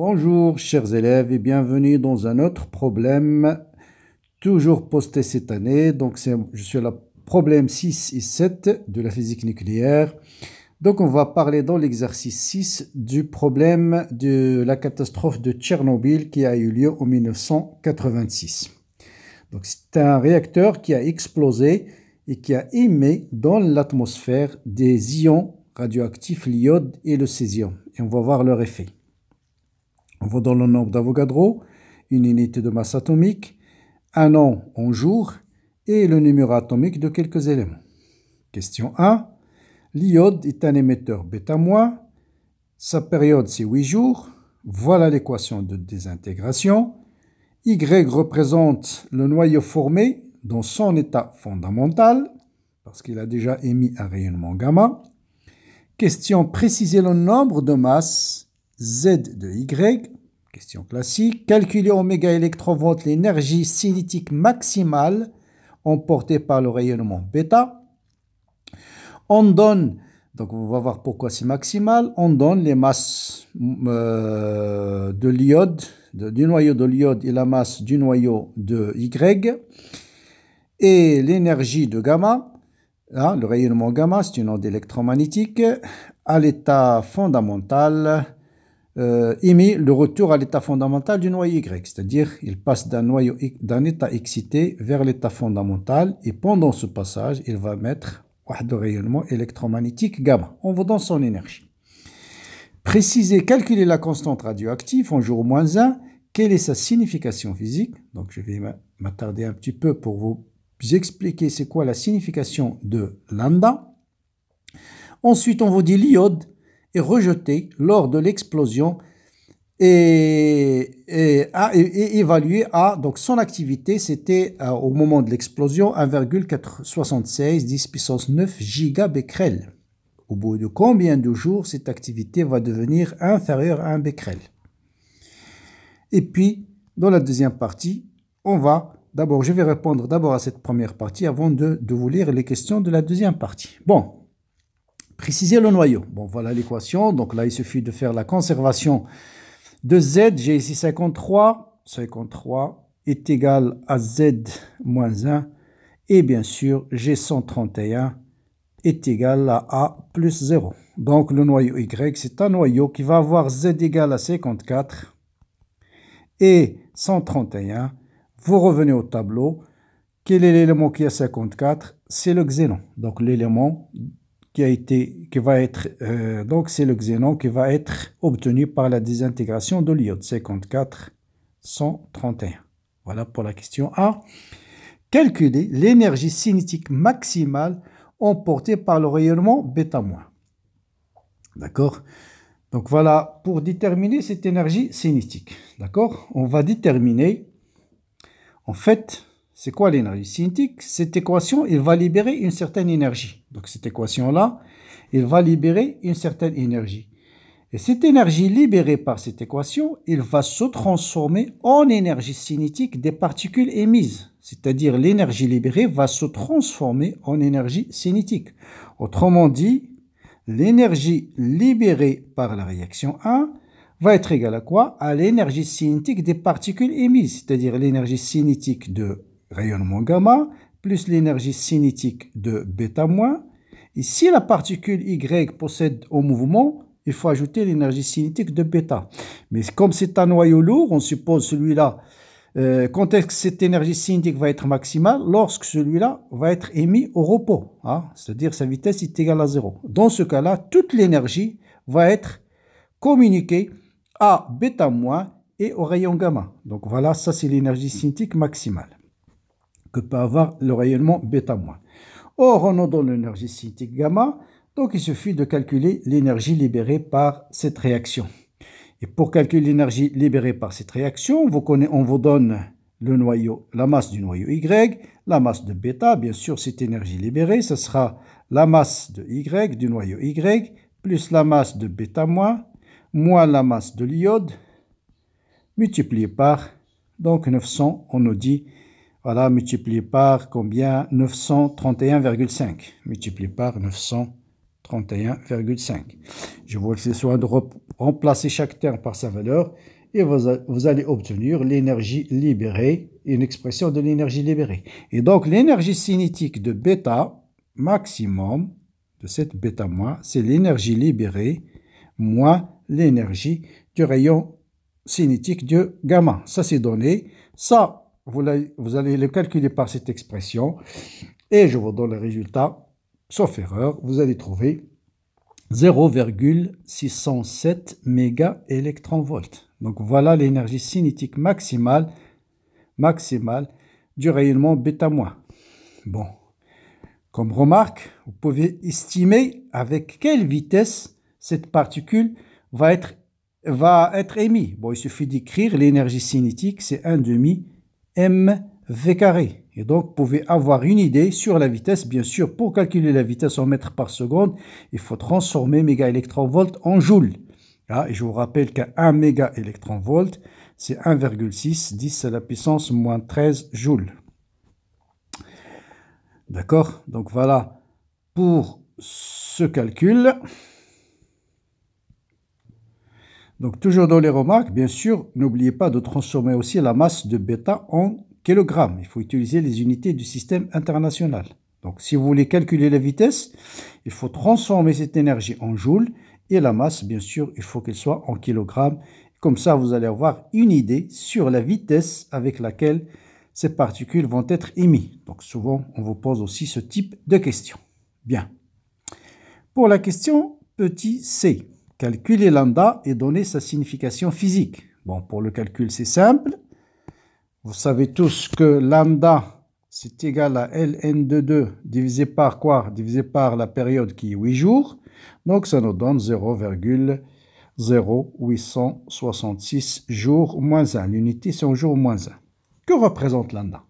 Bonjour chers élèves et bienvenue dans un autre problème, toujours posté cette année. Donc je suis à la problème 6 et 7 de la physique nucléaire. Donc on va parler dans l'exercice 6 du problème de la catastrophe de Tchernobyl qui a eu lieu en 1986. Donc c'est un réacteur qui a explosé et qui a émis dans l'atmosphère des ions radioactifs, l'iode et le césium. Et on va voir leur effet. On va dans le nombre d'Avogadro, une unité de masse atomique, un an en jour et le numéro atomique de quelques éléments. Question 1. L'iode est un émetteur β-. Sa période c'est 8 jours. Voilà l'équation de désintégration. Y représente le noyau formé dans son état fondamental, parce qu'il a déjà émis un rayonnement gamma. Question, préciser le nombre de masses Z de Y, question classique. Calculer en mégaélectronvolts l'énergie cinétique maximale emportée par le rayonnement bêta. On donne, donc on va voir pourquoi c'est maximal, on donne les masses de l'iode, du noyau de l'iode et la masse du noyau de Y, et l'énergie de gamma. Là, le rayonnement gamma, c'est une onde électromagnétique à l'état fondamental, émet le retour à l'état fondamental du noyau Y, c'est-à-dire il passe d'un état excité vers l'état fondamental et pendant ce passage, il va mettre le rayonnement électromagnétique gamma. On va dans son énergie. Préciser, calculer la constante radioactive en jour -1, quelle est sa signification physique. Donc je vais m'attarder un petit peu pour vous expliquer c'est quoi la signification de lambda. Ensuite, on vous dit l'iode est rejeté lors de l'explosion et évalué à, donc son activité, c'était au moment de l'explosion 1,476 10 puissance 9 gigabecquerel. Au bout de combien de jours cette activité va devenir inférieure à 1 becquerel? Et puis, dans la deuxième partie, d'abord, je vais répondre d'abord à cette première partie avant de vous lire les questions de la deuxième partie. Bon, préciser le noyau. Bon, voilà l'équation. Donc là, il suffit de faire la conservation de Z. J'ai ici 53. 53 est égal à Z moins 1. Et bien sûr, j'ai 131 est égal à A plus 0. Donc le noyau Y, c'est un noyau qui va avoir Z égal à 54 et 131. Vous revenez au tableau. Quel est l'élément qui a 54? C'est le xénon. Donc l'élément donc c'est le xénon qui va être obtenu par la désintégration de l'iode. 54, 131. Voilà pour la question A. Calculer l'énergie cinétique maximale emportée par le rayonnement β-. D'accord? Donc voilà pour déterminer cette énergie cinétique. D'accord? On va déterminer. En fait, c'est quoi l'énergie cinétique? Cette équation, il va libérer une certaine énergie. Donc cette équation-là, il va libérer une certaine énergie. Et cette énergie libérée par cette équation, il va se transformer en énergie cinétique des particules émises. C'est-à-dire l'énergie libérée va se transformer en énergie cinétique. Autrement dit, l'énergie libérée par la réaction 1 va être égale à quoi? À l'énergie cinétique des particules émises, c'est-à-dire l'énergie cinétique de rayonnement gamma plus l'énergie cinétique de β-. Et si la particule Y possède au mouvement, il faut ajouter l'énergie cinétique de β. Mais comme c'est un noyau lourd, on suppose celui-là, quand est-ce que cette énergie cinétique va être maximale? Lorsque celui-là va être émis au repos, hein? C'est-à-dire sa vitesse est égale à 0. Dans ce cas-là, toute l'énergie va être communiquée à β- et au rayon gamma. Donc voilà, ça c'est l'énergie cinétique maximale que peut avoir le rayonnement β-. Or, on a dans l'énergie cinétique gamma, donc il suffit de calculer l'énergie libérée par cette réaction. Et pour calculer l'énergie libérée par cette réaction, on vous donne le noyau, la masse du noyau Y, la masse de β, bien sûr cette énergie libérée, ce sera la masse de Y, du noyau Y, plus la masse de β-, moins la masse de l'iode, multiplié par, donc 900, on nous dit, voilà, multiplié par combien? 931,5, multiplié par 931,5. 31,5. Je vous laisse soin de remplacer chaque terme par sa valeur et vous allez obtenir l'énergie libérée, une expression de l'énergie libérée. Et donc l'énergie cinétique de bêta maximum, de cette bêta moins, c'est l'énergie libérée moins l'énergie du rayon cinétique de gamma. Ça c'est donné. Ça, vous allez le calculer par cette expression et je vous donne le résultat. Sauf erreur, vous allez trouver 0,607 mégaélectronvolts. Donc voilà l'énergie cinétique maximale du rayonnement bêta-. Bon, comme remarque, vous pouvez estimer avec quelle vitesse cette particule va être émise. Bon, il suffit d'écrire l'énergie cinétique, c'est 1/2 mv carré. Et donc, vous pouvez avoir une idée sur la vitesse. Bien sûr, pour calculer la vitesse en mètres par seconde, il faut transformer mégaélectronvolt en joules. Et je vous rappelle qu'un mégaélectronvolt, c'est 1,6 10 à la puissance moins 13 joules. D'accord? Donc voilà pour ce calcul. Donc toujours dans les remarques, bien sûr, n'oubliez pas de transformer aussi la masse de bêta en kilogrammes. Il faut utiliser les unités du système international. Donc si vous voulez calculer la vitesse, il faut transformer cette énergie en joules et la masse, bien sûr, il faut qu'elle soit en kilogrammes. Comme ça, vous allez avoir une idée sur la vitesse avec laquelle ces particules vont être émises. Donc souvent, on vous pose aussi ce type de questions. Bien. Pour la question petit c, calculer lambda et donner sa signification physique. Bon, pour le calcul, c'est simple. Vous savez tous que lambda, c'est égal à ln de 2 divisé par quoi? Divisé par la période qui est 8 jours. Donc, ça nous donne 0,0866 jours moins 1. L'unité, c'est en jour moins 1. Que représente lambda?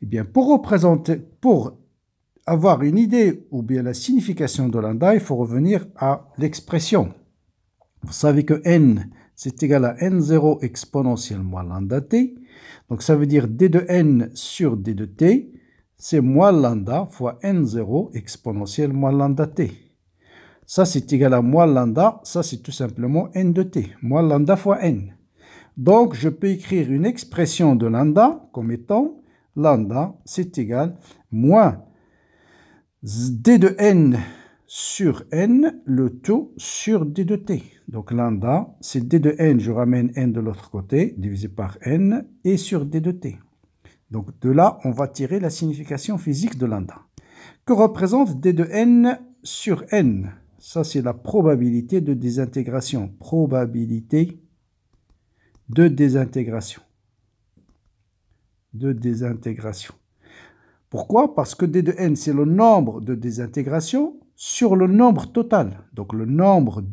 Eh bien, pour avoir une idée ou bien la signification de lambda, il faut revenir à l'expression. Vous savez que n, c'est égal à n0 exponentielle moins lambda t. Donc, ça veut dire d de n sur d de t, c'est moins lambda fois n0 exponentielle moins lambda t. Ça, c'est égal à moins lambda, ça, c'est tout simplement n de t, moins lambda fois n. Donc, je peux écrire une expression de lambda comme étant lambda, c'est égal moins d de n sur n, le tout sur d de t. Donc lambda, c'est d de n, je ramène n de l'autre côté, divisé par n, et sur d de t. Donc de là, on va tirer la signification physique de lambda. Que représente d de n sur n? Ça, c'est la probabilité de désintégration. Probabilité de désintégration. Pourquoi? Parce que d de n, c'est le nombre de désintégrations sur le nombre total. Donc le nombre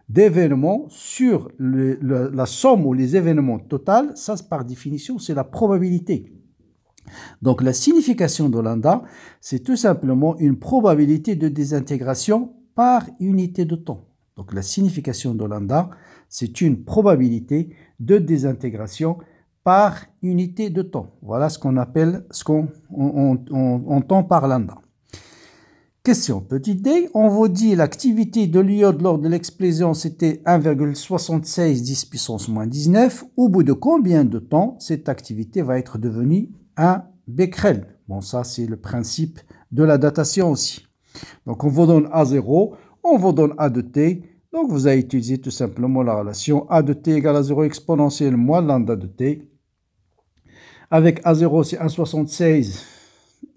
d'événements sur la somme ou les événements totaux, ça par définition, c'est la probabilité. Donc la signification de lambda, c'est tout simplement une probabilité de désintégration par unité de temps. Donc la signification de lambda, c'est une probabilité de désintégration par unité de temps. Voilà ce qu'on appelle, ce qu'on entend par lambda. Question petit d, on vous dit l'activité de l'iode lors de l'explosion, c'était 1,76 10 puissance moins 19. Au bout de combien de temps cette activité va être devenue un becquerel? Bon, ça, c'est le principe de la datation aussi. Donc, on vous donne A0, on vous donne A de t. Donc, vous allez utiliser tout simplement la relation A de t égale à 0 exponentielle moins lambda de t. Avec A0, c'est 1,76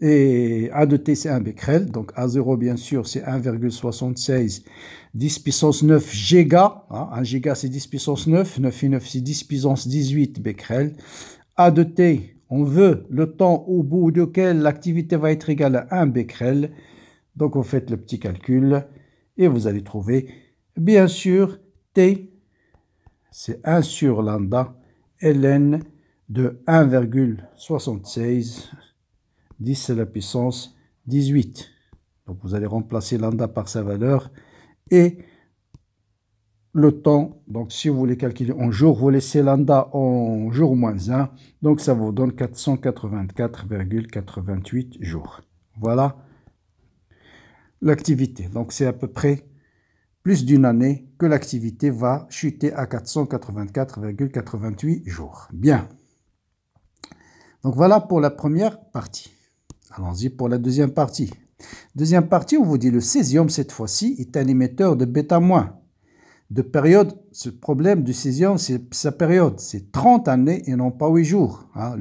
et A de t, c'est 1 becquerel. Donc, A0, bien sûr, c'est 1,76 10 puissance 9 giga. 1 giga, c'est 10 puissance 9. 9 et 9, c'est 10 puissance 18 becquerel. A de t, on veut le temps au bout duquel l'activité va être égale à 1 becquerel. Donc, vous faites le petit calcul et vous allez trouver, bien sûr, T, c'est 1 sur lambda, ln de 1,76 10 à la puissance 18. Donc, vous allez remplacer lambda par sa valeur et le temps. Donc, si vous voulez calculer en jours, vous laissez lambda en jour moins 1. Donc, ça vous donne 484,88 jours. Voilà l'activité. Donc, c'est à peu près plus d'une année que l'activité va chuter à 484,88 jours. Bien. Donc, voilà pour la première partie. Allons-y pour la deuxième partie. Deuxième partie, on vous dit le césium, cette fois-ci, est un émetteur de bêta-. De période, ce problème du césium, c'est sa période. C'est 30 années et non pas 8 jours. Hein.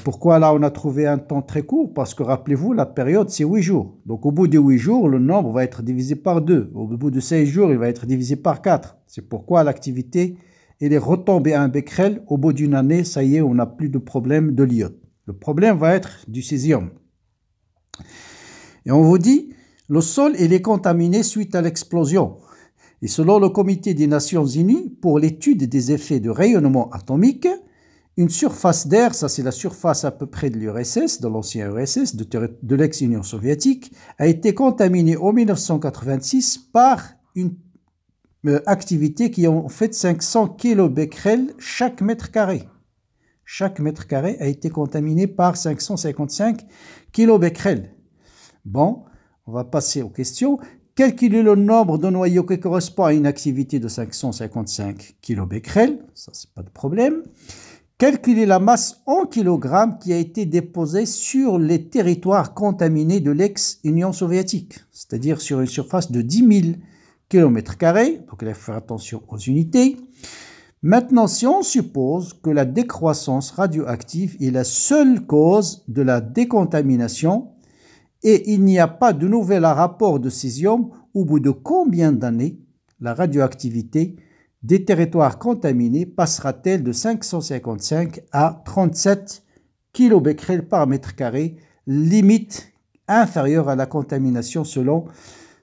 Pourquoi là on a trouvé un temps très court? Parce que rappelez-vous, la période c'est 8 jours. Donc au bout de 8 jours, le nombre va être divisé par 2. Au bout de 16 jours, il va être divisé par 4. C'est pourquoi l'activité, elle est retombée à un becquerel. Au bout d'une année, ça y est, on n'a plus de problème de l'iode. Le problème va être du césium. Et on vous dit, le sol il est contaminé suite à l'explosion. Et selon le Comité des Nations Unies pour l'étude des effets de rayonnement atomique, une surface d'air, ça c'est la surface à peu près de l'URSS, de l'ancien URSS, de l'ex-Union soviétique, a été contaminée en 1986 par une activité qui a en fait 500 kilobecquerels chaque mètre carré. Chaque mètre carré a été contaminé par 555 kilobecquerels. Bon, on va passer aux questions. Calculer le nombre de noyaux qui correspond à une activité de 555 kilobecquerels, ça c'est pas de problème. Calculer la masse en kilogrammes qui a été déposée sur les territoires contaminés de l'ex-Union soviétique, c'est-à-dire sur une surface de 10 000 km², donc il faut faire attention aux unités. Maintenant, si on suppose que la décroissance radioactive est la seule cause de la décontamination et il n'y a pas de nouvel rapport de césium, au bout de combien d'années la radioactivité des territoires contaminés passera-t-elle de 555 à 37 kilobecquerels par mètre carré, limite inférieure à la contamination selon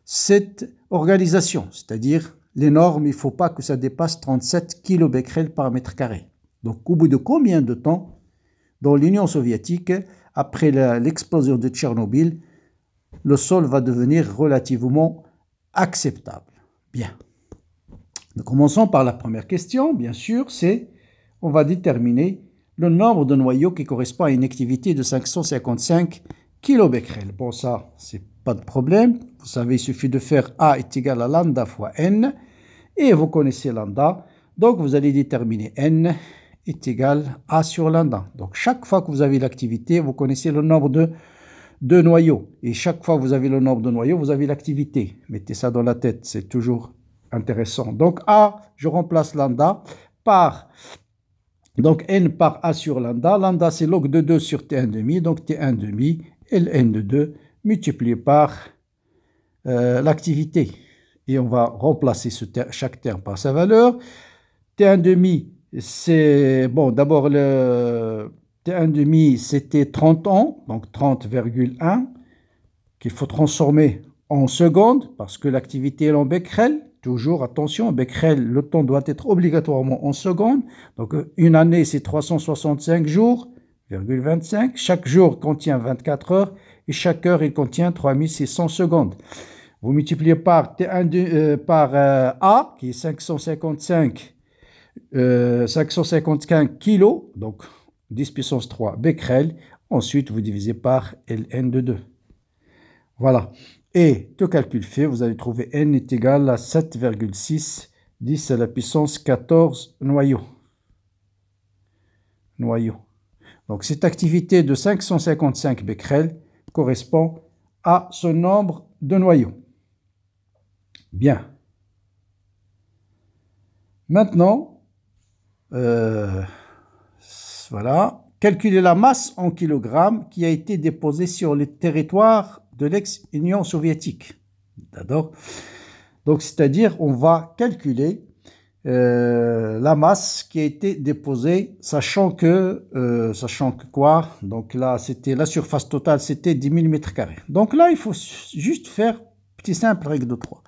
cette organisation, c'est-à-dire les normes, il ne faut pas que ça dépasse 37 kilobecquerels par mètre carré. Donc au bout de combien de temps dans l'Union soviétique, après l'explosion de Tchernobyl, le sol va devenir relativement acceptable? Bien. Nous commençons par la première question, bien sûr, c'est on va déterminer le nombre de noyaux qui correspond à une activité de 555 kilobecquerels. Bon, ça, c'est pas de problème. Vous savez, il suffit de faire A est égal à lambda fois N, et vous connaissez lambda. Donc, vous allez déterminer N est égal à A sur lambda. Donc, chaque fois que vous avez l'activité, vous connaissez le nombre de noyaux. Et chaque fois que vous avez le nombre de noyaux, vous avez l'activité. Mettez ça dans la tête, c'est toujours intéressant. Donc A, je remplace lambda par, donc N par A sur lambda. Lambda, c'est log de 2 sur T1,5, donc T1,5 et N de 2 multiplié par l'activité. Et on va remplacer chaque terme par sa valeur. T1,5, c'est, bon, d'abord le T1,5, c'était 30 ans, donc 30,1, qu'il faut transformer en secondes, parce que l'activité est en becquerel. Toujours, attention, becquerel, le temps doit être obligatoirement en secondes. Donc, une année, c'est 365 jours, 25. Chaque jour contient 24 heures et chaque heure, il contient 3600 secondes. Vous multipliez par A, qui est 555 kilos, donc 10 puissance 3 becquerel. Ensuite, vous divisez par Ln de 2. Voilà. Et tout calcul fait, vous allez trouver N est égal à 7,6 10 à la puissance 14 noyaux. Donc cette activité de 555 becquerels correspond à ce nombre de noyaux. Bien. Maintenant, voilà. Calculer la masse en kilogrammes qui a été déposée sur le territoire de l'ex-Union soviétique. D'accord? Donc, c'est-à-dire, on va calculer la masse qui a été déposée, sachant que quoi? Donc là, c'était la surface totale, c'était 10 000 m². Donc là, il faut juste faire, petit simple, règle de 3.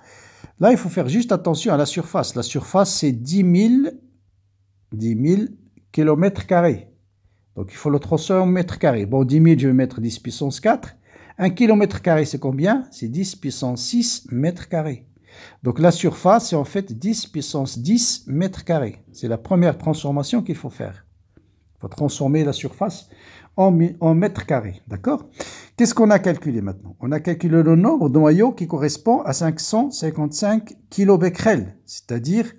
Là, il faut faire juste attention à la surface. La surface, c'est 10 000 km². Donc, il faut le transformer en mètre carré. Bon, 10 000, je vais mettre 10 puissance 4. 1 km², c'est combien? C'est 10 puissance 6 mètres carrés. Donc, la surface, c'est en fait 10 puissance 10 mètres carrés. C'est la première transformation qu'il faut faire. Il faut transformer la surface en mètres carrés. D'accord? Qu'est-ce qu'on a calculé maintenant? On a calculé le nombre de noyaux qui correspond à 555 kilobecquerels, c'est-à-dire,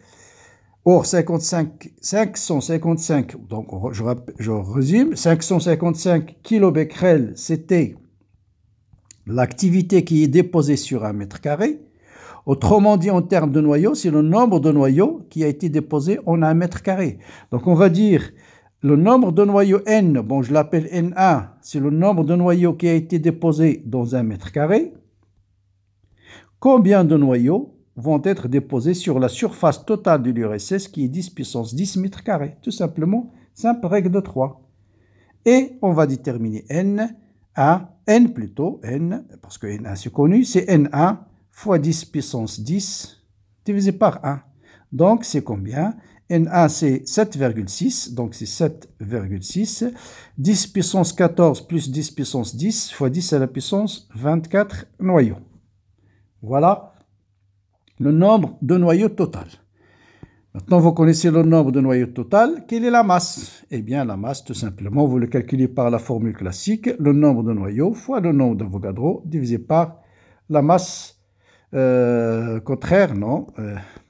or 555, donc je résume, 555 kilobecquerels, c'était l'activité qui est déposée sur un mètre carré. Autrement dit, en termes de noyaux, c'est le nombre de noyaux qui a été déposé en un mètre carré. Donc on va dire le nombre de noyaux N, bon je l'appelle N1, c'est le nombre de noyaux qui a été déposé dans un mètre carré. Combien de noyaux vont être déposés sur la surface totale de l'URSS qui est 10 puissance 10 mètres carrés? Tout simplement, simple règle de 3. Et on va déterminer N, parce que N1 c'est connu, c'est N1 fois 10 puissance 10 divisé par 1. Donc c'est combien? N1 c'est 7,6, donc c'est 7,6. 10 puissance 14 plus 10 puissance 10 fois 10 à la puissance 24 noyaux. Voilà le nombre de noyaux total. Maintenant, vous connaissez le nombre de noyaux total. Quelle est la masse? Eh bien, la masse, tout simplement, vous le calculez par la formule classique. Le nombre de noyaux fois le nombre d'Avogadro divisé par la masse contraire, non.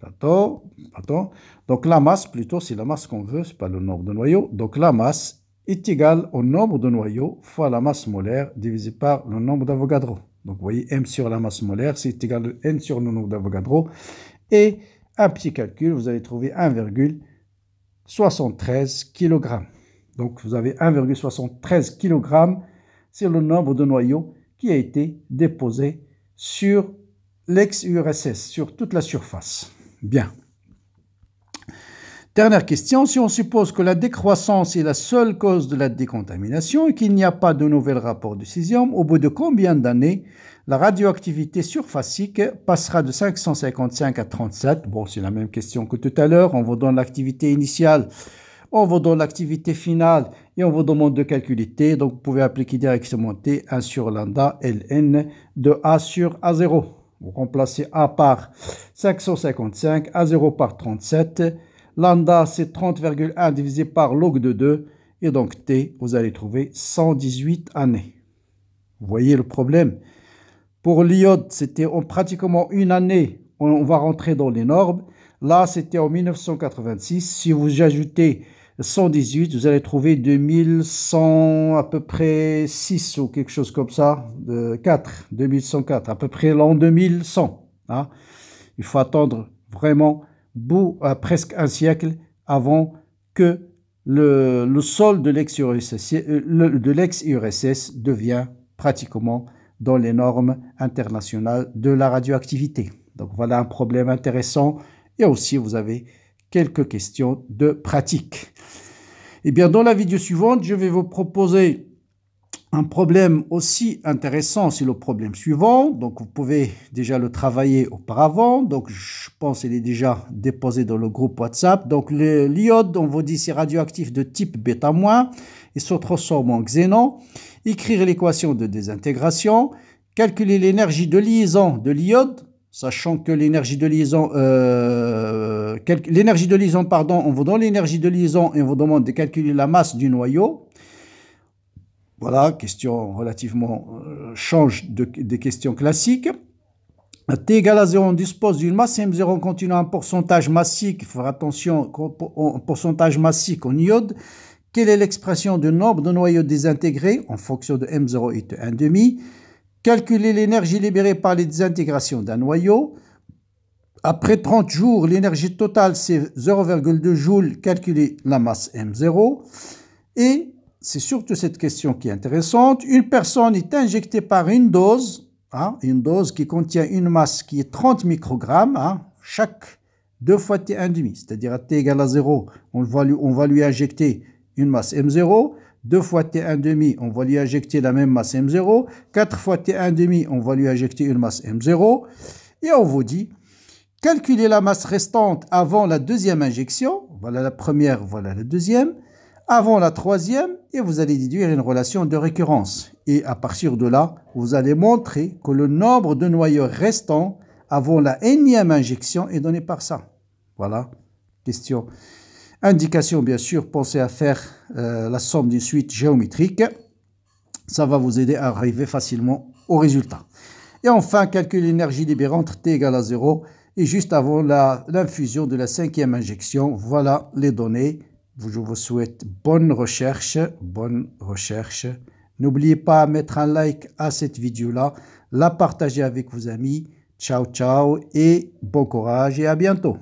Attends. Donc, la masse, plutôt, c'est la masse qu'on veut, ce n'est pas le nombre de noyaux. Donc, la masse est égale au nombre de noyaux fois la masse molaire divisé par le nombre d'Avogadro. Donc, vous voyez, M sur la masse molaire, c'est égal à N sur le nombre d'Avogadro. Et un petit calcul, vous allez trouver 1,73 kg. Donc, vous avez 1,73 kg, c'est le nombre de noyaux qui a été déposé sur l'ex-URSS, sur toute la surface. Bien. Dernière question, si on suppose que la décroissance est la seule cause de la décontamination et qu'il n'y a pas de nouvel rapport de césium, au bout de combien d'années la radioactivité surfacique passera de 555 à 37? Bon, c'est la même question que tout à l'heure. On vous donne l'activité initiale, on vous donne l'activité finale et on vous demande de calculer T. Donc, vous pouvez appliquer directement T, 1 sur lambda ln de A sur A0. Vous remplacez A par 555, A0 par 37. Lambda, c'est 30,1 divisé par log de 2. Et donc, T, vous allez trouver 118 années. Vous voyez le problème? Pour l'iode, c'était en pratiquement une année. On va rentrer dans les normes. Là, c'était en 1986. Si vous ajoutez 118, vous allez trouver 2100, à peu près 6 ou quelque chose comme ça. 2104, à peu près l'an 2100. Hein. Il faut attendre vraiment presque un siècle avant que le sol de l'ex-URSS devient pratiquement dans les normes internationales de la radioactivité. Donc voilà un problème intéressant et aussi vous avez quelques questions de pratique. Et bien dans la vidéo suivante, je vais vous proposer un problème aussi intéressant, c'est le problème suivant. Donc, vous pouvez déjà le travailler auparavant. Donc, je pense qu'il est déjà déposé dans le groupe WhatsApp. Donc, l'iode, on vous dit, c'est radioactif de type β-. Il se transforme en xénon. Écrire l'équation de désintégration. Calculer l'énergie de liaison de l'iode, sachant que l'énergie de liaison, on vous donne l'énergie de liaison et on vous demande de calculer la masse du noyau. Voilà, question relativement change des questions classiques. À T égale à 0, on dispose d'une masse M0 contenant un pourcentage massique, il faut faire attention, un pourcentage massique en iode. Quelle est l'expression du nombre de noyaux désintégrés en fonction de M0 et de 1,5? Calculer l'énergie libérée par les désintégrations d'un noyau. Après 30 jours, l'énergie totale c'est 0,2 joules, calculer la masse M0. Et c'est surtout cette question qui est intéressante. Une personne est injectée par une dose qui contient une masse qui est 30 microgrammes, chaque 2 fois T1,5. C'est-à-dire à T égale à 0, on va lui injecter une masse M0. 2 fois T1,5, on va lui injecter la même masse M0. 4 fois T1,5, on va lui injecter une masse M0. Et on vous dit, calculez la masse restante avant la deuxième injection. Voilà la première, voilà la deuxième. Avant la troisième, et vous allez déduire une relation de récurrence. Et à partir de là, vous allez montrer que le nombre de noyaux restants avant la énième injection est donné par ça. Voilà, question. Indication, bien sûr, pensez à faire la somme d'une suite géométrique. Ça va vous aider à arriver facilement au résultat. Et enfin, calcule l'énergie libérée entre T égale à 0 et juste avant l'infusion de la 5e injection. Voilà les données. Je vous souhaite bonne recherche. Bonne recherche. N'oubliez pas de mettre un like à cette vidéo-là, la partager avec vos amis. Ciao, ciao et bon courage et à bientôt.